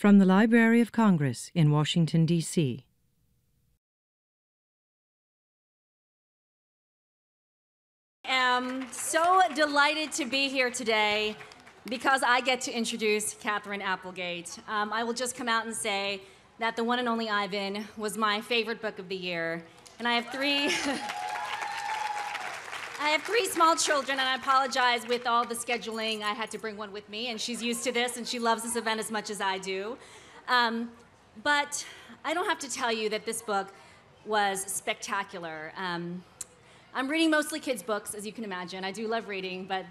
From the Library of Congress in Washington, D.C. I am so delighted to be here today because I get to introduce Katherine Applegate. I will just come out and say that The One and Only Ivan was my favorite book of the year. And I have three small children, and I apologize with all the scheduling. I had to bring one with me, and she's used to this, and she loves this event as much as I do. But I don't have to tell you that this book was spectacular. I'm reading mostly kids' books, as you can imagine. I do love reading, but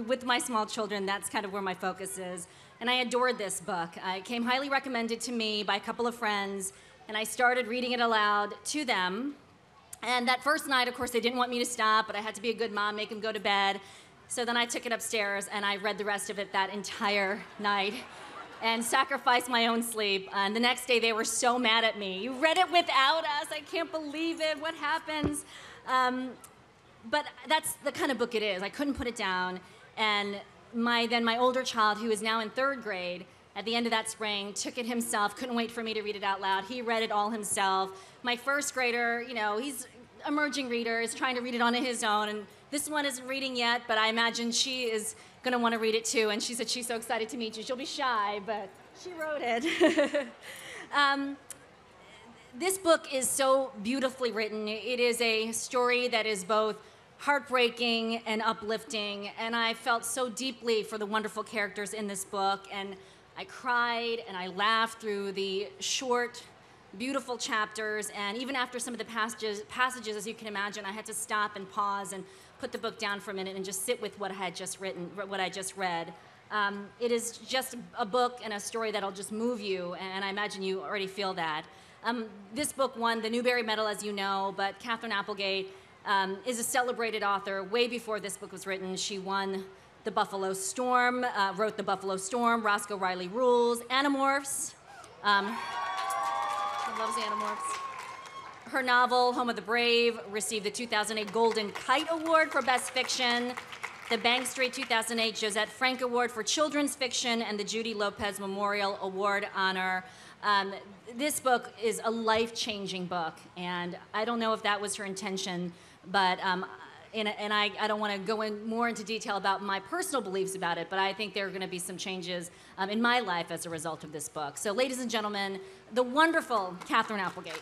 with my small children, that's kind of where my focus is. And I adored this book. It came highly recommended to me by a couple of friends, and I started reading it aloud to them. And that first night, of course, they didn't want me to stop, but I had to be a good mom, make them go to bed. So then I took it upstairs, and I read the rest of it that entire night and sacrificed my own sleep. And the next day, they were so mad at me. You read it without us. I can't believe it. What happens? But that's the kind of book it is. I couldn't put it down. And my older child, who is now in 3rd grade, at the end of that spring, took it himself, couldn't wait for me to read it out loud. He read it all himself. My 1st grader, you know, he's emerging reader, is trying to read it on his own, and this one isn't reading yet, but I imagine she is gonna wanna read it too, and she said she's so excited to meet you. She'll be shy, but she wrote it. This book is so beautifully written. It is a story that is both heartbreaking and uplifting, and I felt so deeply for the wonderful characters in this book, and I cried and I laughed through the short, beautiful chapters, and even after some of the passages, as you can imagine, I had to stop and pause and put the book down for a minute and just sit with what I had just written, what I just read. It is just a book and a story that'll just move you, and I imagine you already feel that. This book won the Newbury Medal, as you know, but Katherine Applegate is a celebrated author. Way before this book was written, she won the Buffalo Storm, wrote the Buffalo Storm, Roscoe Riley Rules, Animorphs. She loves Animorphs. Her novel, Home of the Brave, received the 2008 Golden Kite Award for Best Fiction, the Bank Street 2008 Josette Frank Award for Children's Fiction, and the Judy Lopez Memorial Award honor. This book is a life-changing book, and I don't know if that was her intention, but I don't want to go more into detail about my personal beliefs about it, but I think there are going to be some changes in my life as a result of this book. So, ladies and gentlemen, the wonderful Katherine Applegate.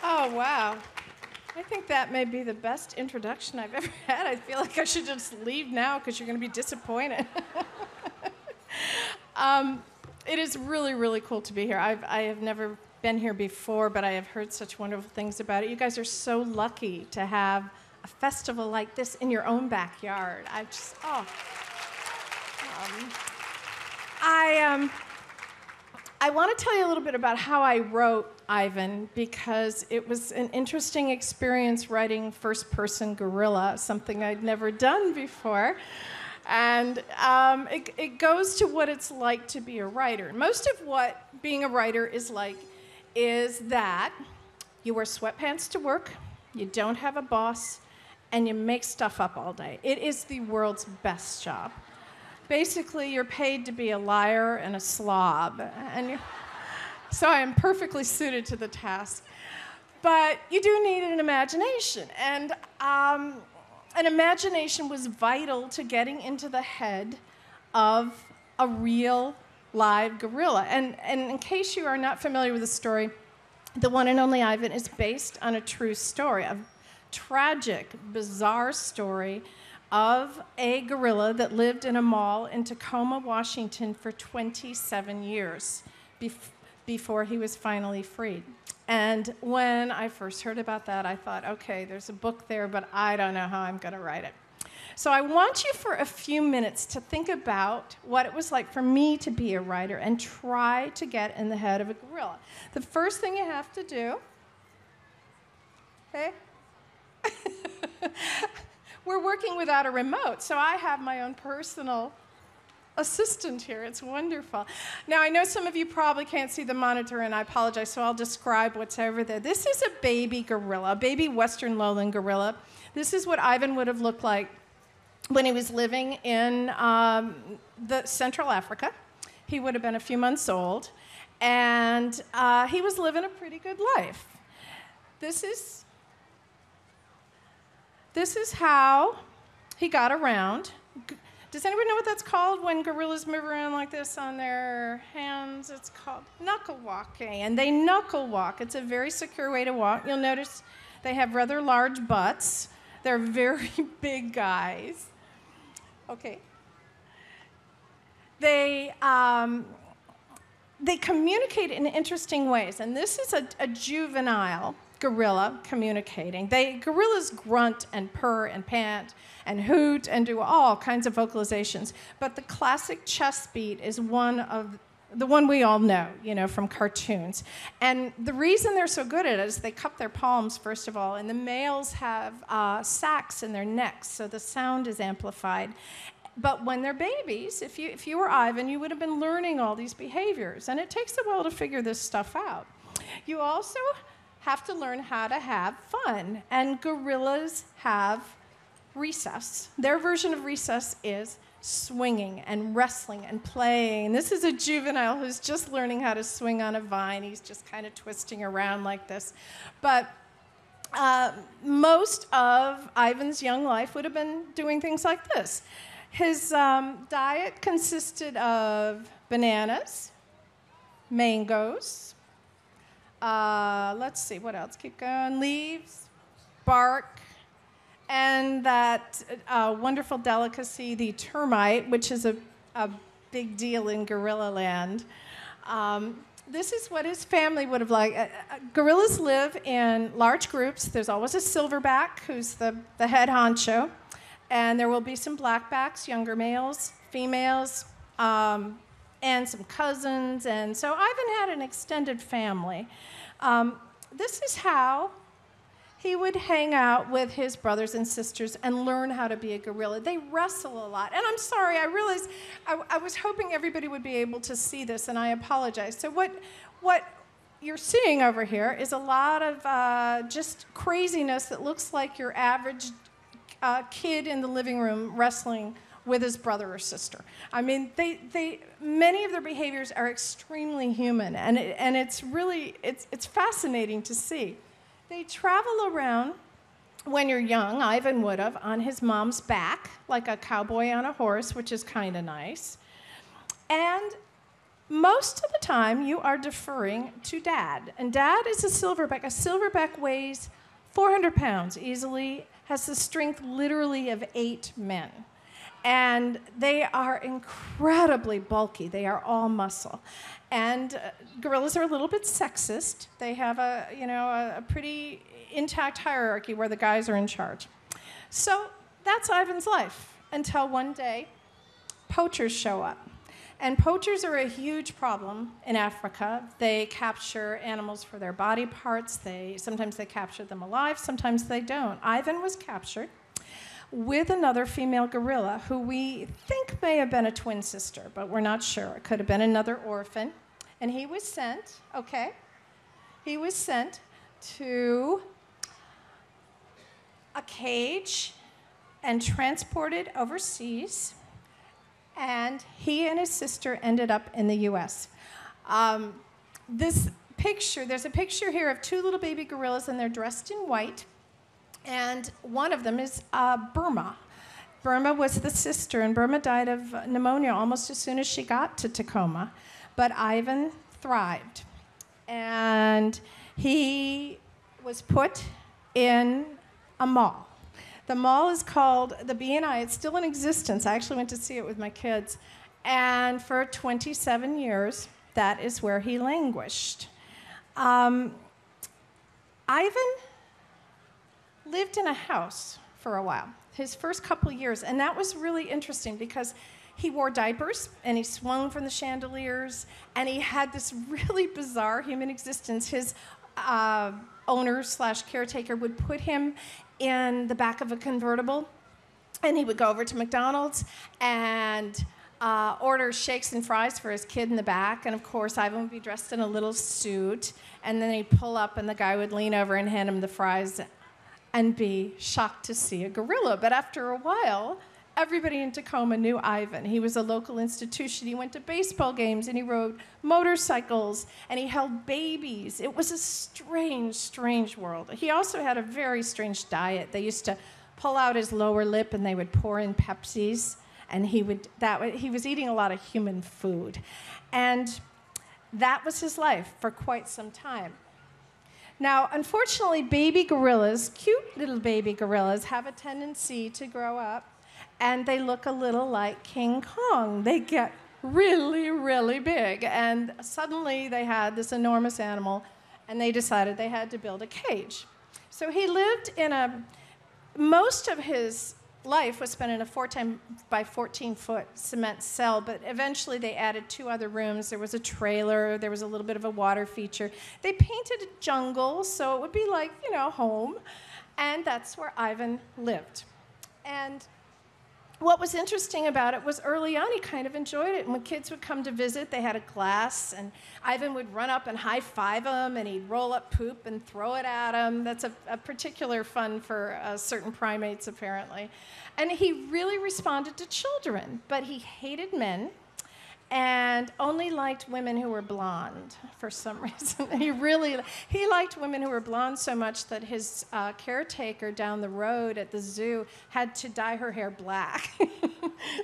Oh, wow. I think that may be the best introduction I've ever had. I feel like I should just leave now because you're going to be disappointed. It is really, really cool to be here. I have never been here before, but I have heard such wonderful things about it. You guys are so lucky to have a festival like this in your own backyard. I want to tell you a little bit about how I wrote Ivan, because it was an interesting experience writing first-person guerrilla, something I'd never done before. And it goes to what it's like to be a writer. Most of what being a writer is like is that you wear sweatpants to work, you don't have a boss, and you make stuff up all day. It is the world's best job. Basically, you're paid to be a liar and a slob, so I am perfectly suited to the task. But you do need an imagination, and an imagination was vital to getting into the head of a real live gorilla. And in case you are not familiar with the story, The One and Only Ivan is based on a true story, a tragic, bizarre story of a gorilla that lived in a mall in Tacoma, Washington for 27 years before he was finally freed. And when I first heard about that, I thought, okay, there's a book there, but I don't know how I'm going to write it. So I want you for a few minutes to think about what it was like for me to be a writer and try to get in the head of a gorilla. The first thing you have to do, okay? We're working without a remote, so I have my own personal assistant here. It's wonderful. Now, I know some of you probably can't see the monitor, and I apologize, so I'll describe what's over there. This is a baby gorilla, a baby western lowland gorilla. This is what Ivan would have looked like when he was living in the Central Africa. He would have been a few months old, and he was living a pretty good life. This is how he got around. Does anyone know what that's called when gorillas move around like this on their hands? It's called knuckle walking, and they knuckle walk. It's a very secure way to walk. You'll notice they have rather large butts. They're very big guys. Okay. They communicate in interesting ways, and this is a juvenile gorilla communicating. Gorillas grunt and purr and pant and hoot and do all kinds of vocalizations, but the classic chest beat is the one we all know, from cartoons. And the reason they're so good at it is they cup their palms, first of all, and the males have sacs in their necks, so the sound is amplified. But when they're babies, if you were Ivan, you would have been learning all these behaviors, and it takes a while to figure this stuff out. You also have to learn how to have fun, and gorillas have recess. Their version of recess is swinging and wrestling and playing. This is a juvenile who's just learning how to swing on a vine. He's just kind of twisting around like this. But most of Ivan's young life would have been doing things like this. His diet consisted of bananas, mangoes, let's see, what else? Keep going. Leaves, bark, and that wonderful delicacy, the termite, which is a big deal in gorilla land. This is what his family would have liked. Gorillas live in large groups. There's always a silverback, who's the head honcho, and there will be some blackbacks, younger males, females, and some cousins. And so Ivan had an extended family. This is how he would hang out with his brothers and sisters and learn how to be a gorilla. They wrestle a lot. And I'm sorry, I realized I was hoping everybody would be able to see this, and I apologize. So what you're seeing over here is a lot of just craziness that looks like your average kid in the living room wrestling with his brother or sister. I mean, many of their behaviors are extremely human, and it's really, it's fascinating to see. They travel around, when you're young, Ivan would have, on his mom's back, like a cowboy on a horse, which is kind of nice. And most of the time, you are deferring to Dad. And Dad is a silverback. A silverback weighs 400 pounds easily, has the strength literally of 8 men. And they are incredibly bulky. They are all muscle. And gorillas are a little bit sexist. They have a pretty intact hierarchy where the guys are in charge. So that's Ivan's life until one day poachers show up. And poachers are a huge problem in Africa. They capture animals for their body parts. Sometimes they capture them alive, sometimes they don't. Ivan was captured with another female gorilla who we think may have been a twin sister, but we're not sure. It could have been another orphan. And he was sent to a cage and transported overseas, and he and his sister ended up in the U.S. There's a picture here of 2 little baby gorillas, and they're dressed in white. And one of them is Burma. Burma was the sister, and Burma died of pneumonia almost as soon as she got to Tacoma. But Ivan thrived. And he was put in a mall. The mall is called the B&I. It's still in existence. I actually went to see it with my kids. And for 27 years, that is where he languished. Ivan lived in a house for a while, his first couple years, and that was really interesting because he wore diapers and he swung from the chandeliers and he had this really bizarre human existence. His owner/caretaker would put him in the back of a convertible and he would go over to McDonald's and order shakes and fries for his kid in the back, and of course Ivan would be dressed in a little suit, and then he'd pull up and the guy would lean over and hand him the fries and be shocked to see a gorilla. But after a while, everybody in Tacoma knew Ivan. He was a local institution. He went to baseball games, and he rode motorcycles, and he held babies. It was a strange, strange world. He also had a very strange diet. They used to pull out his lower lip, and they would pour in Pepsis, and he was eating a lot of human food. And that was his life for quite some time. Now, unfortunately, baby gorillas, cute little baby gorillas, have a tendency to grow up, and they look a little like King Kong. They get really, really big, and suddenly they had this enormous animal, and they decided they had to build a cage. So he lived in most of his life was spent in a 4 by 14-foot cement cell, but eventually they added 2 other rooms. There was a trailer, there was a little bit of a water feature. They painted a jungle, so it would be like, home, and that's where Ivan lived. And what was interesting about it was early on he kind of enjoyed it. And when kids would come to visit, they had a glass, and Ivan would run up and high-five them, and he'd roll up poop and throw it at them. That's a particular fun for certain primates, apparently. And he really responded to children, but he hated men and only liked women who were blonde for some reason. He liked women who were blonde so much that his caretaker down the road at the zoo had to dye her hair black.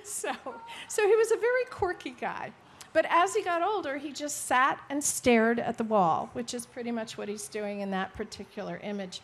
So he was a very quirky guy. But as he got older, he just sat and stared at the wall, which is pretty much what he's doing in that particular image.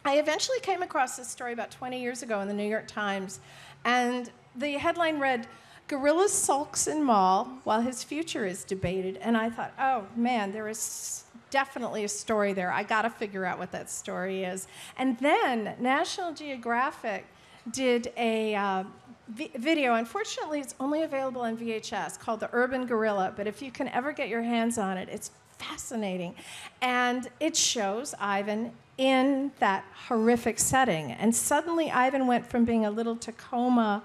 I eventually came across this story about 20 years ago in the New York Times, and the headline read, "Gorilla sulks in mall while his future is debated." And I thought, oh man, there is definitely a story there. I got to figure out what that story is. And then National Geographic did a video. Unfortunately, it's only available on VHS, called The Urban Gorilla. But if you can ever get your hands on it, it's fascinating. And it shows Ivan in that horrific setting. And suddenly Ivan went from being a little Tacoma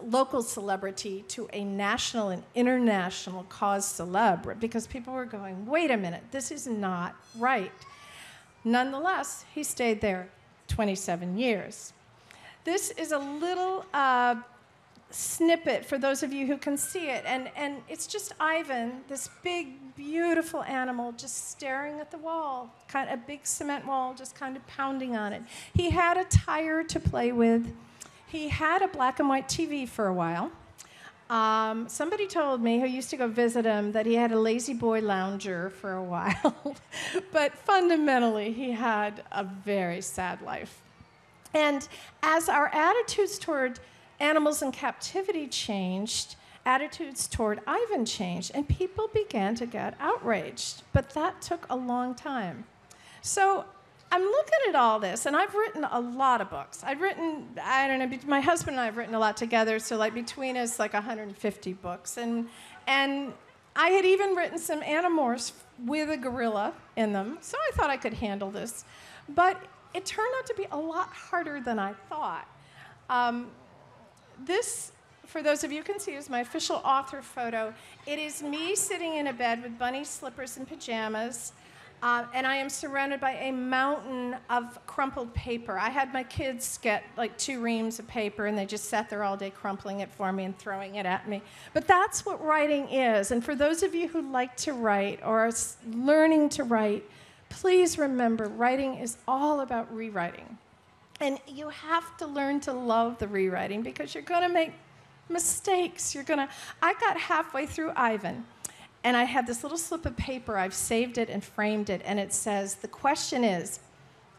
local celebrity to a national and international cause celeb, because people were going, wait a minute, this is not right. Nonetheless, he stayed there 27 years. This is a little snippet for those of you who can see it, and it's just Ivan, this big, beautiful animal, just staring at the wall, kind of a big cement wall, just kind of pounding on it. He had a tire to play with. He had a black and white TV for a while. Somebody told me, who used to go visit him, that he had a lazy boy lounger for a while. But fundamentally, he had a very sad life. And as our attitudes toward animals in captivity changed, attitudes toward Ivan changed, and people began to get outraged. But that took a long time. So I'm looking at all this, and I've written a lot of books. I've written, I don't know, my husband and I have written a lot together, so like between us, like 150 books. And I had even written some Animorphs with a gorilla in them, so I thought I could handle this. But it turned out to be a lot harder than I thought. This, for those of you who can see, is my official author photo. It is me sitting in a bed with bunny slippers and pajamas. And I am surrounded by a mountain of crumpled paper. I had my kids get like 2 reams of paper, and they just sat there all day crumpling it for me and throwing it at me. But that's what writing is. And for those of you who like to write or are learning to write, please remember, writing is all about rewriting. And you have to learn to love the rewriting, because you're going to make mistakes. I got halfway through Ivan, and I had this little slip of paper. I've saved it and framed it, and it says, the question is,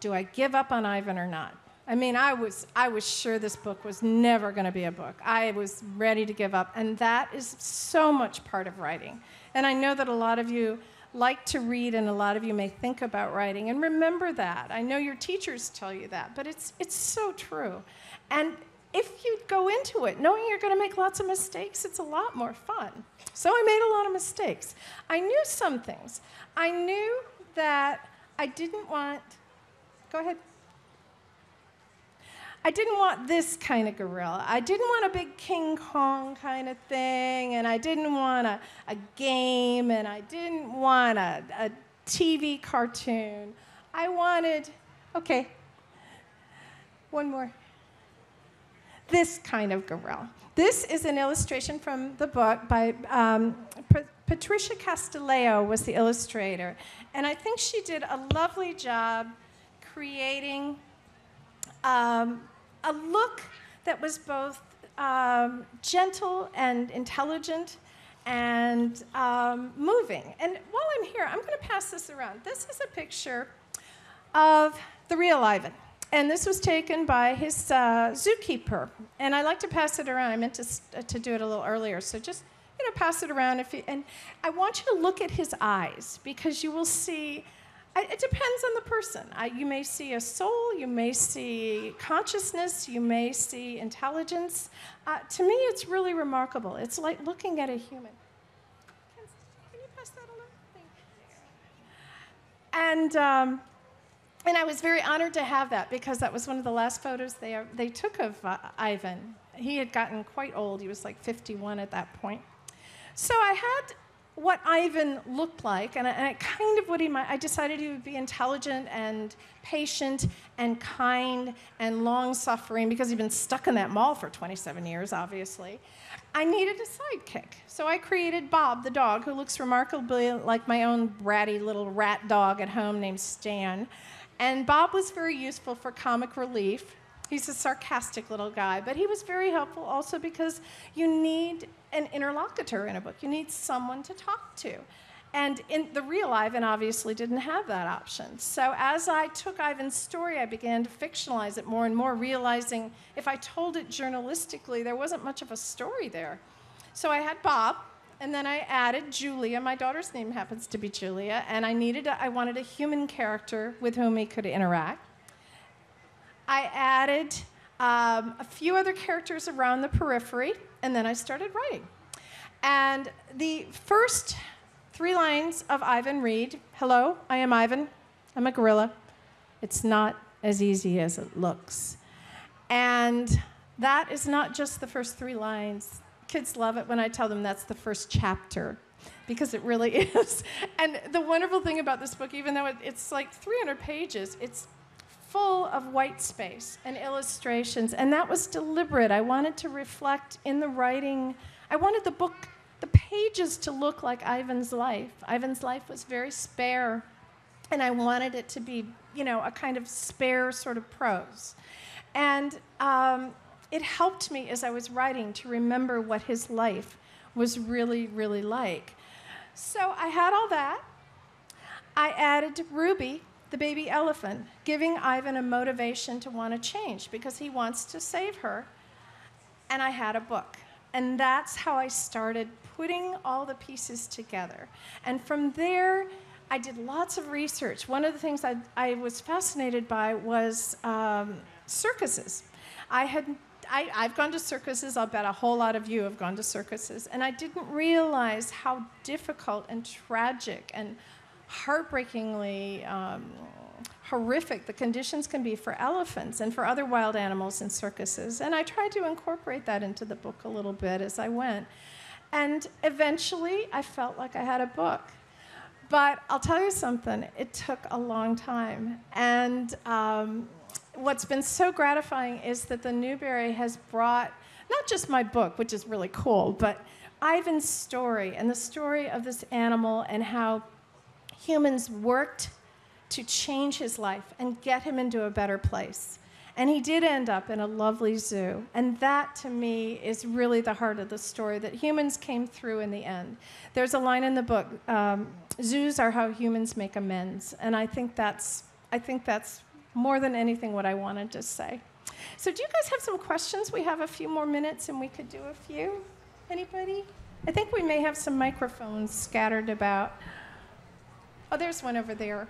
do I give up on Ivan or not? I mean, I was sure this book was never going to be a book. I was ready to give up, and that is so much part of writing. And I know that a lot of you like to read, and a lot of you may think about writing, and remember that. I know your teachers tell you that, but it's so true. And if you go into it knowing you're going to make lots of mistakes, it's a lot more fun. So I made a lot of mistakes. I knew some things. I knew that I didn't want... Go ahead. I didn't want this kind of gorilla. I didn't want a big King Kong kind of thing, and I didn't want a game, and I didn't want a TV cartoon. I wanted, okay, one more. This kind of gorilla. This is an illustration from the book by Patricia Castileo was the illustrator. And I think she did a lovely job creating a look that was both gentle and intelligent and moving. And while I'm here, I'm going to pass this around. This is a picture of the real Ivan. And this was taken by his zookeeper. And I like to pass it around. I meant to do it a little earlier. So just, pass it around. And I want you to look at his eyes, because you will see, it depends on the person. You may see a soul. You may see consciousness. You may see intelligence. To me, it's really remarkable. It's like looking at a human. Can you pass that along? Thank you. And I was very honored to have that, because that was one of the last photos they took of Ivan. He had gotten quite old. He was like 51 at that point. So I had what Ivan looked like, and kind of what I decided he would be intelligent and patient and kind and long-suffering, because he'd been stuck in that mall for 27 years, obviously. I needed a sidekick. So I created Bob, the dog, who looks remarkably like my own bratty little rat dog at home named Stan. And Bob was very useful for comic relief. He's a sarcastic little guy, but he was very helpful also because you need an interlocutor in a book. You need someone to talk to. And in the real Ivan obviously didn't have that option. So as I took Ivan's story, I began to fictionalize it more and more, realizing if I told it journalistically, there wasn't much of a story there. So I had Bob, and then I added Julia. My daughter's name happens to be Julia, and I wanted a human character with whom he could interact. I added a few other characters around the periphery, and then I started writing. And the first 3 lines of Ivan read, "Hello, I am Ivan. I'm a gorilla. It's not as easy as it looks." And that is not just the first 3 lines. Kids love it when I tell them that's the first chapter, because it really is. And the wonderful thing about this book, even though it's like 300 pages, it's full of white space and illustrations, and that was deliberate. I wanted to reflect in the writing. I wanted the book, the pages, to look like Ivan's life. Ivan's life was very spare, and I wanted it to be, a kind of spare sort of prose. And it helped me as I was writing to remember what his life was really, really like. So I had all that. I added Ruby, the baby elephant, giving Ivan a motivation to want to change because he wants to save her. And I had a book. And that's how I started putting all the pieces together. And from there, I did lots of research. One of the things I was fascinated by was circuses. I've gone to circuses. I'll bet a whole lot of you have gone to circuses. And I didn't realize how difficult and tragic and heartbreakingly horrific the conditions can be for elephants and for other wild animals in circuses. And I tried to incorporate that into the book a little bit as I went. And eventually, I felt like I had a book. But I'll tell you something, it took a long time. And what's been so gratifying is that the Newbury has brought not just my book, which is really cool, but Ivan's story and the story of this animal and how humans worked to change his life and get him into a better place. And he did end up in a lovely zoo. And that, to me, is really the heart of the story, that humans came through in the end. There's a line in the book, zoos are how humans make amends. And I think that's more than anything what I wanted to say. So do you guys have some questions? We have a few more minutes, and we could do a few. Anybody? I think we may have some microphones scattered about. Oh, there's one over there.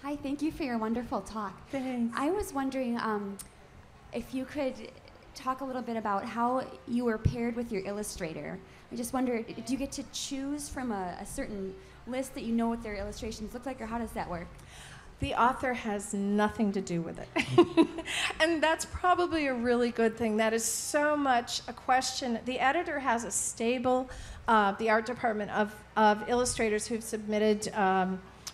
Hi, thank you for your wonderful talk. Thanks. I was wondering if you could talk a little bit about how you were paired with your illustrator. I just wondered, do you get to choose from a certain list that you know what their illustrations look like, or how does that work? The author has nothing to do with it. And that's probably a really good thing. That is so much a question. The editor has a stable, the art department of illustrators who've submitted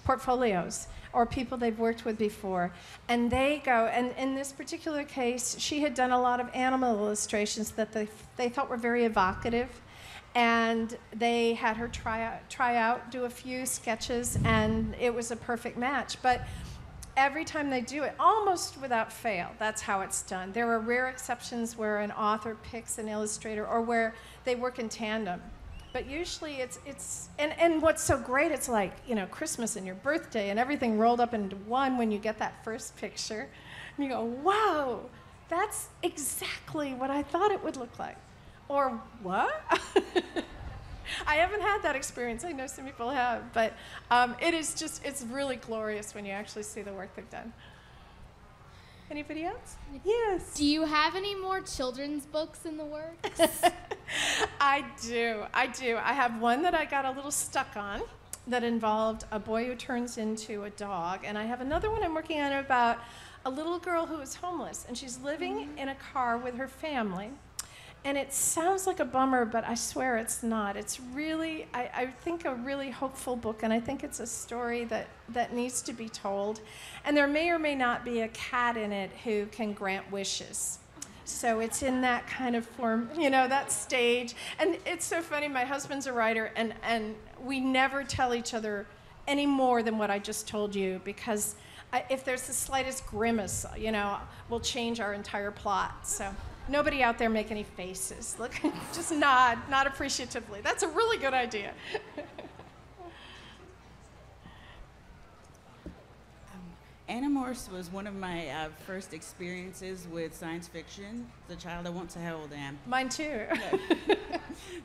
portfolios or people they've worked with before. And they go, and in this particular case, she had done a lot of animal illustrations that they thought were very evocative. And they had her try out, do a few sketches, and it was a perfect match. But every time they do it, almost without fail, that's how it's done. There are rare exceptions where an author picks an illustrator or where they work in tandem. But usually it's and what's so great, it's like, you know, Christmas and your birthday and everything rolled up into one when you get that first picture. And you go, wow, that's exactly what I thought it would look like. Or what? I haven't had that experience. I know some people have, but it's really glorious when you actually see the work they've done. Anybody else? Yes. Do you have any more children's books in the works? I do. I have one that I got a little stuck on that involved a boy who turns into a dog, and I have another one I'm working on about a little girl who is homeless, and she's living in a car with her family. And it sounds like a bummer, but I swear it's not. It's really, I think, a really hopeful book, and I think it's a story that needs to be told. And there may or may not be a cat in it who can grant wishes. So it's in that kind of form, you know, that stage. And it's so funny, my husband's a writer, and we never tell each other any more than what I just told you, because if there's the slightest grimace, you know, we'll change our entire plot. So nobody out there make any faces. Look, just nod appreciatively. That's a really good idea. Animorphs was one of my first experiences with science fiction. As a child, I won't say how old I am. Mine too.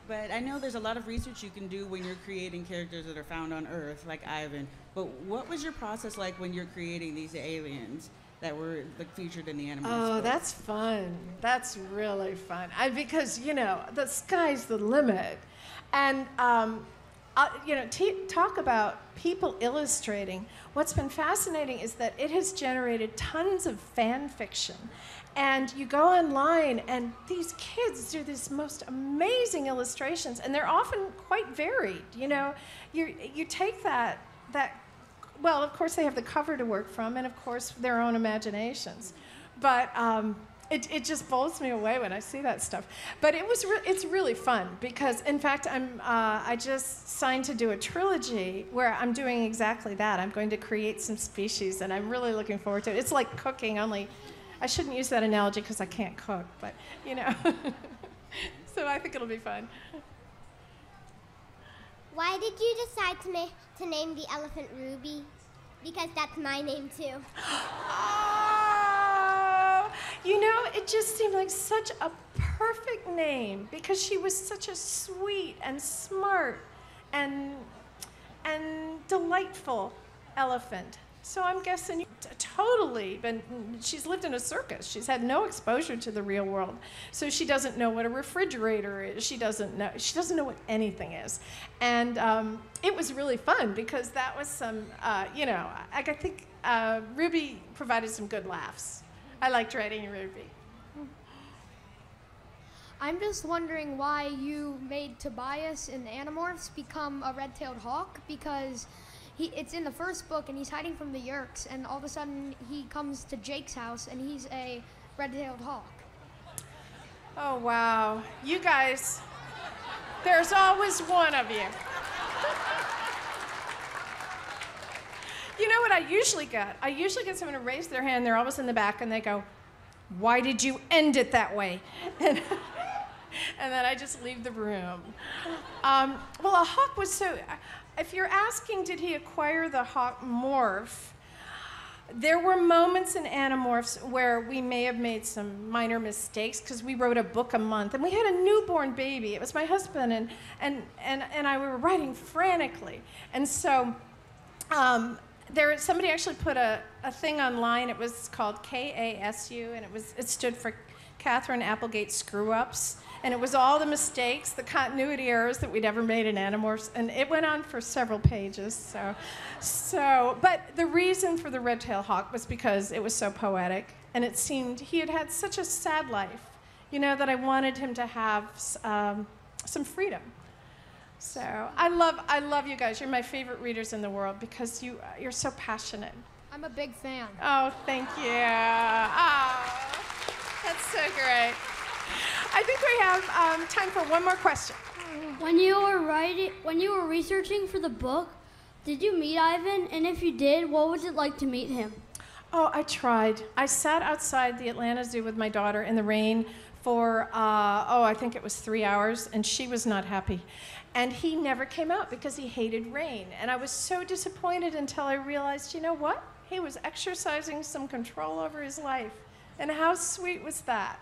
But I know there's a lot of research you can do when you're creating characters that are found on Earth, like Ivan. But what was your process like when you're creating these aliens that were featured in the Animorphs? Oh, book? that's fun. That's really fun. Because, you know, the sky's the limit. And, you know, talk about people illustrating. What's been fascinating is that it has generated tons of fan fiction. And you go online, and these kids do these most amazing illustrations, and they're often quite varied. You know, you take that. Well, of course, they have the cover to work from, and of course, their own imaginations. But it just blows me away when I see that stuff. But it's really fun because, in fact, I just signed to do a trilogy where I'm doing exactly that. I'm going to create some species, and I'm really looking forward to it. It's like cooking, only I shouldn't use that analogy because I can't cook, but you know. So I think it'll be fun. Why did you decide to name the elephant Ruby? Because that's my name too. Oh, you know, it just seemed like such a perfect name because she was such a sweet and smart and delightful elephant. So I'm guessing totally, but she's lived in a circus. She's had no exposure to the real world. So she doesn't know what a refrigerator is. She doesn't know what anything is. And it was really fun because that was some, you know, I think Ruby provided some good laughs. I liked writing Ruby. I'm just wondering why you made Tobias in the Animorphs become a red-tailed hawk, because it's in the first book, and he's hiding from the Yerks, and all of a sudden he comes to Jake's house, and he's a red-tailed hawk. Oh, wow. You guys, there's always one of you. You know what I usually get? I usually get someone to raise their hand, they're always in the back, and they go, "Why did you end it that way?" And then I just leave the room. Well, a hawk was so... If you're asking, did he acquire the hawk morph, there were moments in Animorphs where we may have made some minor mistakes because we wrote a book a month and we had a newborn baby. It was my husband and I were writing frantically. And so somebody actually put a thing online. It was called KASU, and it stood for Katherine Applegate Screw-Ups. And it was all the mistakes, the continuity errors that we'd ever made in Animorphs. And it went on for several pages. But the reason for the red-tailed hawk was because it was so poetic. And it seemed he had had such a sad life, you know, that I wanted him to have some freedom. So I love you guys. You're my favorite readers in the world because you're so passionate. I'm a big fan. Oh, thank you. Oh, that's so great. I think we have time for one more question. When you were researching for the book, did you meet Ivan? And if you did, what was it like to meet him? Oh, I tried. I sat outside the Atlanta Zoo with my daughter in the rain for, I think it was 3 hours, and she was not happy. And he never came out because he hated rain. And I was so disappointed until I realized, you know what? He was exercising some control over his life. And how sweet was that?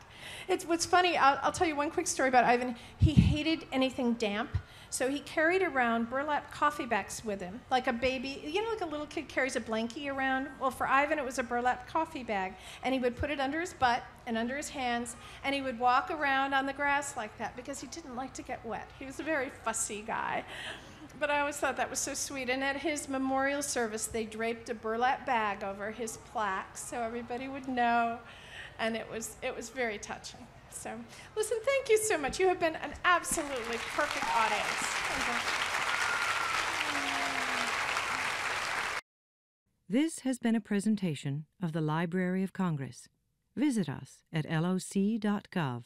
What's funny, I'll tell you one quick story about Ivan. He hated anything damp, so he carried around burlap coffee bags with him, like a baby, you know, like a little kid carries a blankie around? Well, for Ivan, it was a burlap coffee bag, and he would put it under his butt and under his hands, and he would walk around on the grass like that because he didn't like to get wet. He was a very fussy guy. But I always thought that was so sweet. And at his memorial service, they draped a burlap bag over his plaque so everybody would know. And it was very touching. So, listen, thank you so much. You have been an absolutely perfect audience. This has been a presentation of the Library of Congress. Visit us at loc.gov.